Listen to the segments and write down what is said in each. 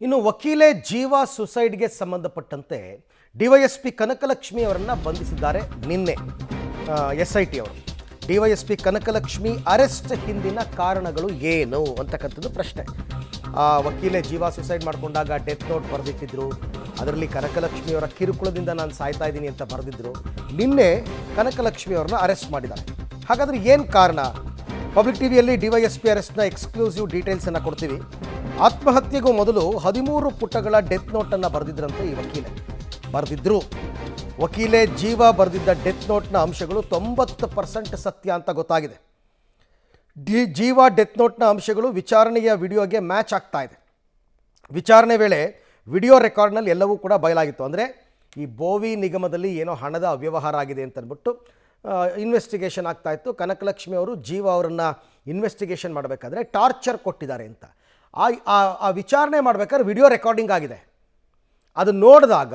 ಇನ್ನು ವಕೀಲೆ ಜೀವಾ ಸುಸೈಡ್ಗೆ ಸಂಬಂಧಪಟ್ಟಂತೆ ಡಿವೈಎಸ್ಪಿ ಕನಕಲಕ್ಷ್ಮಿ ಅವರನ್ನು ಬಂಧಿಸಿದ್ದಾರೆ ನಿನ್ನೆ SIT ಅವರು. ಡಿವೈಎಸ್ಪಿ ಕನಕಲಕ್ಷ್ಮಿ ಅರೆಸ್ಟ್ ಹಿಂದಿನ ಕಾರಣಗಳು ಏನು ಅಂತಕ್ಕಂಥದ್ದು ಪ್ರಶ್ನೆ. ವಕೀಲೆ ಜೀವಾ ಸುಸೈಡ್ ಮಾಡಿಕೊಂಡಾಗ ಡೆತ್ ನೋಟ್ ಬರೆದಿಟ್ಟಿದ್ರು, ಅದರಲ್ಲಿ ಕನಕಲಕ್ಷ್ಮಿ ಅವರ ಕಿರುಕುಳದಿಂದ ನಾನು ಸಾಯ್ತಾ ಇದ್ದೀನಿ ಅಂತ ಬರೆದಿದ್ರು. ನಿನ್ನೆ ಕನಕಲಕ್ಷ್ಮಿ ಅವ್ರನ್ನ ಅರೆಸ್ಟ್ ಮಾಡಿದ್ದಾರೆ. ಹಾಗಾದರೆ ಏನು ಕಾರಣ? ಪಬ್ಲಿಕ್ ಟಿವಿಯಲ್ಲಿ ಡಿವೈಎಸ್ಪಿ ಅರೆಸ್ಟ್ನ ಎಕ್ಸ್ಕ್ಲೂಸಿವ್ ಡೀಟೇಲ್ಸನ್ನು ಕೊಡ್ತೀವಿ. ಆತ್ಮಹತ್ಯೆಗೂ ಮೊದಲು 13 ಪುಟಗಳ ಡೆತ್ ನೋಟನ್ನು ಬರೆದಿದ್ರಂತೆ ಈ ಬರೆದಿದ್ರು. ವಕೀಲೆ ಜೀವಾ ಬರೆದಿದ್ದ ಡೆತ್ ನೋಟ್ನ ಅಂಶಗಳು 90% ಸತ್ಯ ಅಂತ ಗೊತ್ತಾಗಿದೆ. ಜೀವಾ ಡೆತ್ ನೋಟ್ನ ಅಂಶಗಳು ವಿಚಾರಣೆಯ ವಿಡಿಯೋಗೆ ಮ್ಯಾಚ್ ಆಗ್ತಾ ಇದೆ. ವಿಚಾರಣೆ ವೇಳೆ ವಿಡಿಯೋ ರೆಕಾರ್ಡ್ನಲ್ಲಿ ಎಲ್ಲವೂ ಕೂಡ ಬಯಲಾಗಿತ್ತು. ಅಂದರೆ ಈ ಬೋವಿ ನಿಗಮದಲ್ಲಿ ಏನೋ ಹಣದ ಅವ್ಯವಹಾರ ಆಗಿದೆ ಅಂತಂದ್ಬಿಟ್ಟು ಇನ್ವೆಸ್ಟಿಗೇಷನ್ ಆಗ್ತಾಯಿತ್ತು. ಕನಕಲಕ್ಷ್ಮಿ ಅವರು ಜೀವಾ ಅವರನ್ನು ಇನ್ವೆಸ್ಟಿಗೇಷನ್ ಮಾಡಬೇಕಾದ್ರೆ ಟಾರ್ಚರ್ ಕೊಟ್ಟಿದ್ದಾರೆ ಅಂತ ಆ ವಿಚಾರಣೆ ಮಾಡಬೇಕಾದ್ರೆ ವಿಡಿಯೋ ರೆಕಾರ್ಡಿಂಗ್ ಆಗಿದೆ. ಅದು ನೋಡಿದಾಗ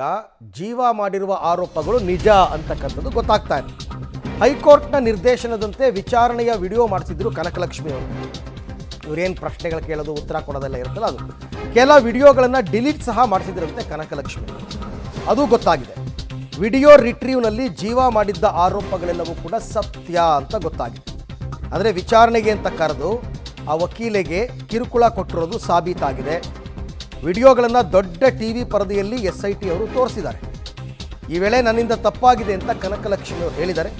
ಜೀವಾ ಮಾಡಿರುವ ಆರೋಪಗಳು ನಿಜ ಅಂತಕ್ಕಂಥದ್ದು ಗೊತ್ತಾಗ್ತಾ ಇದೆ. ಹೈಕೋರ್ಟ್ನ ನಿರ್ದೇಶನದಂತೆ ವಿಚಾರಣೆಯ ವಿಡಿಯೋ ಮಾಡಿಸಿದ್ರು ಕನಕಲಕ್ಷ್ಮಿ ಅವರು. ಇವರೇನು ಪ್ರಶ್ನೆಗಳು ಕೇಳೋದು ಉತ್ತರ ಕೊಡೋದೆಲ್ಲ ಇರುತ್ತಲ್ಲ, ಅದು ಕೆಲ ವಿಡಿಯೋಗಳನ್ನು ಡಿಲೀಟ್ ಸಹ ಮಾಡಿಸಿದ್ರಂತೆ ಕನಕಲಕ್ಷ್ಮಿ. ಅದು ಗೊತ್ತಾಗಿದೆ. ವಿಡಿಯೋ ರಿಟ್ರೀವ್ನಲ್ಲಿ ಜೀವಾ ಮಾಡಿದ್ದ ಆರೋಪಗಳೆಲ್ಲವೂ ಕೂಡ ಸತ್ಯ ಅಂತ ಗೊತ್ತಾಗಿದೆ. ಅಂದರೆ ವಿಚಾರಣೆಗೆ ಅಂತ ಕರೆದು ಆ ವಕೀಲೆಗೆ ಕಿರುಕುಳ ಕೊಟ್ಟಿರೋದು ಸಾಬೀತಾಗಿದೆ. ವಿಡಿಯೋಗಳನ್ನು ದೊಡ್ಡ TV ಪರದೆಯಲ್ಲಿ SIT ಅವರು ತೋರಿಸಿದ್ದಾರೆ. ಈ ವೇಳೆ ನನ್ನಿಂದ ತಪ್ಪಾಗಿದೆ ಅಂತ ಕನಕಲಕ್ಷ್ಮಿ ಅವರು ಹೇಳಿದ್ದಾರೆ.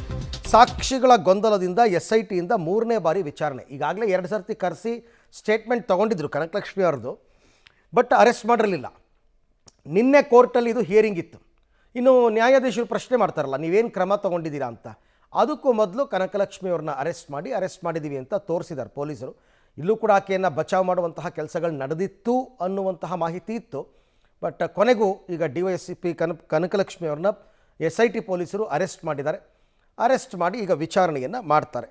ಸಾಕ್ಷಿಗಳ ಗೊಂದಲದಿಂದ SITಯಿಂದ 3ನೇ ಬಾರಿ ವಿಚಾರಣೆ. ಈಗಾಗಲೇ 2 ಸರ್ತಿ ಕರೆಸಿ ಸ್ಟೇಟ್ಮೆಂಟ್ ತೊಗೊಂಡಿದ್ರು ಕನಕಲಕ್ಷ್ಮಿ ಅವ್ರದ್ದು, ಬಟ್ ಅರೆಸ್ಟ್ ಮಾಡಿರಲಿಲ್ಲ. ನಿನ್ನೆ ಕೋರ್ಟಲ್ಲಿ ಇದು ಹಿಯರಿಂಗ್ ಇತ್ತು. ಇನ್ನು ನ್ಯಾಯಾಧೀಶರು ಪ್ರಶ್ನೆ ಮಾಡ್ತಾರಲ್ಲ, ನೀವೇನು ಕ್ರಮ ತೊಗೊಂಡಿದ್ದೀರಾ ಅಂತ. ಅದಕ್ಕೂ ಮೊದಲು ಕನಕಲಕ್ಷ್ಮಿ ಅವ್ರನ್ನ ಅರೆಸ್ಟ್ ಮಾಡಿದ್ದೀವಿ ಅಂತ ತೋರಿಸಿದ್ದಾರೆ ಪೊಲೀಸರು. ಇಲ್ಲೂ ಕೂಡ ಆಕೆಯನ್ನು ಬಚಾವ್ ಮಾಡುವಂತಹ ಕೆಲಸಗಳು ನಡೆದಿತ್ತು ಅನ್ನುವಂತಹ ಮಾಹಿತಿ ಇತ್ತು. ಬಟ್ ಕೊನೆಗೂ ಈಗ DYSP ಕನಕಲಕ್ಷ್ಮಿ ಅವ್ರನ್ನ SIT ಪೊಲೀಸರು ಅರೆಸ್ಟ್ ಮಾಡಿದ್ದಾರೆ. ಅರೆಸ್ಟ್ ಮಾಡಿ ಈಗ ವಿಚಾರಣೆಯನ್ನು ಮಾಡ್ತಾರೆ.